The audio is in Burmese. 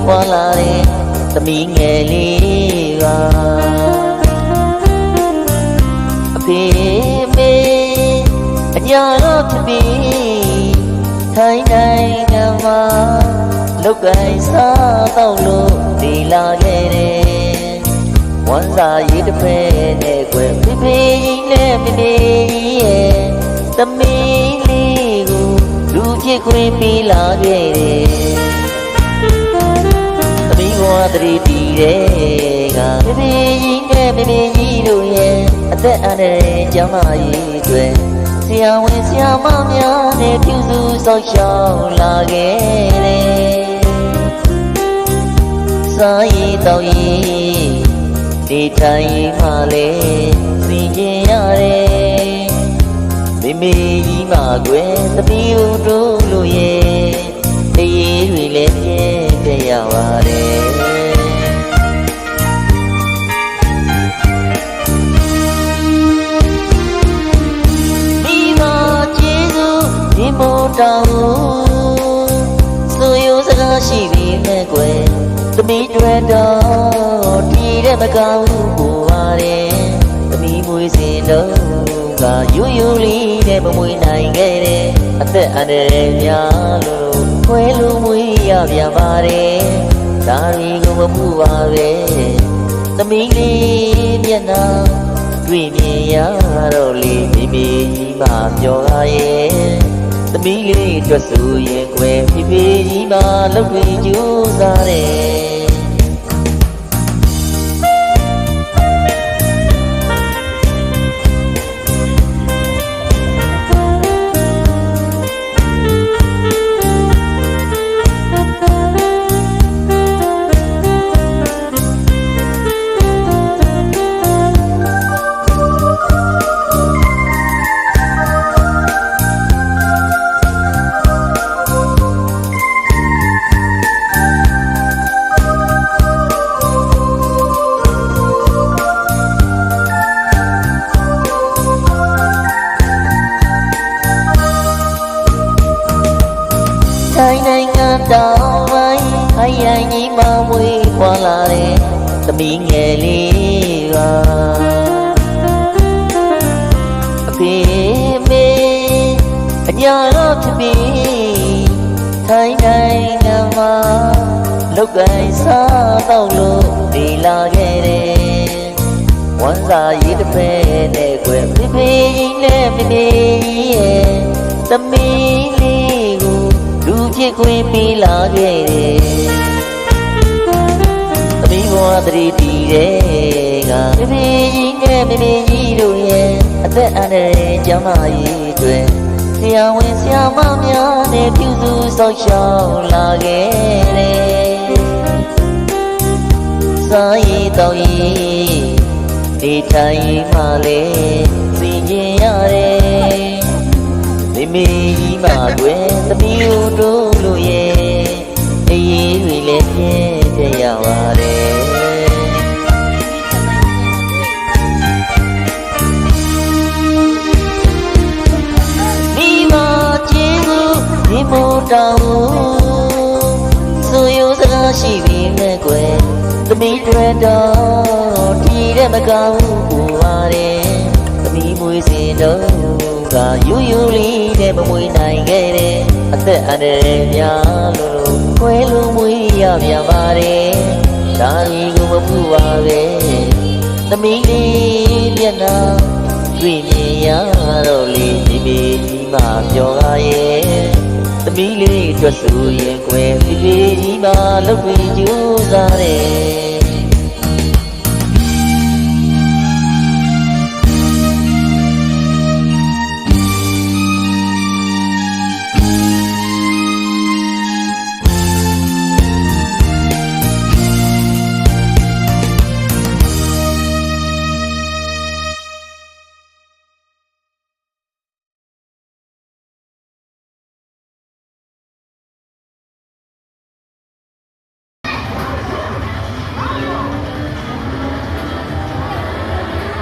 ပွားလာတဲ့သမီးငယ်လေးကအဖေမေအညာတော့ဖြစ်ပြီးထိုင်နိုင်ငံမှာလောက်ကင်စားတော့လို့ဒီလာခဲ့တယ်ဝမ်းစာရေးတစ်ဖက်နဲ့ကွယ်ဖေဖေကြီးနဲ့မေမေကြီးရဲ့သမီးလေးကိုလူချစ်ခွင့်ပေးလာခဲ့တယ်သမီးကသတိတည်တဲ့ကဖေဖေကြီးနဲ့မေမေကြီးတို့ရဲ့အသက်အန္တရာယ်ကြောင့်မကြီးတွေဆရာဝန်ဆရာမများနဲ့ပြုစုဆောက်ရှောက်လာခဲ့တယ်စာရေးတော့ရေးဒီထိုင်မှလေစီရင်ရတယ်မိမိကြီးမှကွယ်သမီးတို့လို့ရဲ့တရေတွေလည်းပြည့်ပြရပါတယ်ဒီမှာကျေးဇူးဒီမို့တောင်းဆိုရိုးစကားရှိပြီးမဲ့ကွယ်သမီးတွေတော့ဒီတဲ့မကောင်းဘူးပါတယ်သမီးမွေးစင်တော့ကယူယူလေးနဲ့မမွေးနိုင်ခဲ့တဲ့အသက်အန္တရာယ်များလို့ခွဲလို့မွေးရပြန်ပါတယ်ဒါရီကိုမမှုပါပဲသမီးလေးမျက်နှာတွေ့မြင်ရတော့လေမိမိကြီးမှပြောရရဲ့သမီးလေးအတွက်ဆိုရင်ကွယ်ဖေဖေကြီးမှလုပ်ပြီးကြိုးစားတယ်နိုင်ငံတောင်ပိုင်းခိုင်ရိုင်ကြီးမှမွေးပွားလာတဲ့သမီးငယ်လေးကအဖေမေအညာတော့ဖြစ်ပြီးထိုင်နိုင်ငံမှာလောက်ကင်စားတော့လို့ဒီလာခဲ့တယ်ဝမ်းစာရေးတစ်ဖက်နဲ့ကွယ်ဖေဖေကြီးနဲ့မေမေကြီးရဲ့သမီးလေးကိုလူချစ်ခွင့်ပေးလာခဲ့တယ်သမီးကသတိတည်တဲ့ကဖေဖေကြီးနဲ့မေမေကြီးတို့ရဲ့အသက်အန္တရာယ်ကြောင့်မကြီးတွေဆရာဝန်ဆရာမများနဲ့ပြုစုဆောက်ရှောက်လာခဲ့တယ်စာရေးတော့ရေးဒီထိုင်မှလေစီရင်ရတယ်မိမိကြီးမှကွယ်သမီးတို့လို့ရဲ့အရေးတွေလည်းပြည့်ပြရပါတယ်ဒီမှာကျေးဇူးဒီမို့တောင်းဆိုရိုးစကားရှိပြီးမဲ့ကွယ်သမီးတွေတော့ဒီတဲ့မကောင်းဘူးပါတယ်သမီးမွေးစင်တော့ကယူယူလေးနဲ့မမွေးနိုင်ခဲ့တဲ့အသက်အန္တရာယ်များလို့ခွဲလို့မွေးရပြန်ပါတယ်ဒါရီကိုမမှုပါပဲသမီးလေးမျက်နှာတွေ့မြင်ရတော့လေမိမိကြီးမှပြောရရဲ့သမီးလေးအတွက်ဆိုရင်ကွယ်ဖေဖေကြီးမှလုပ်ပြီးကြိုးစားတယ်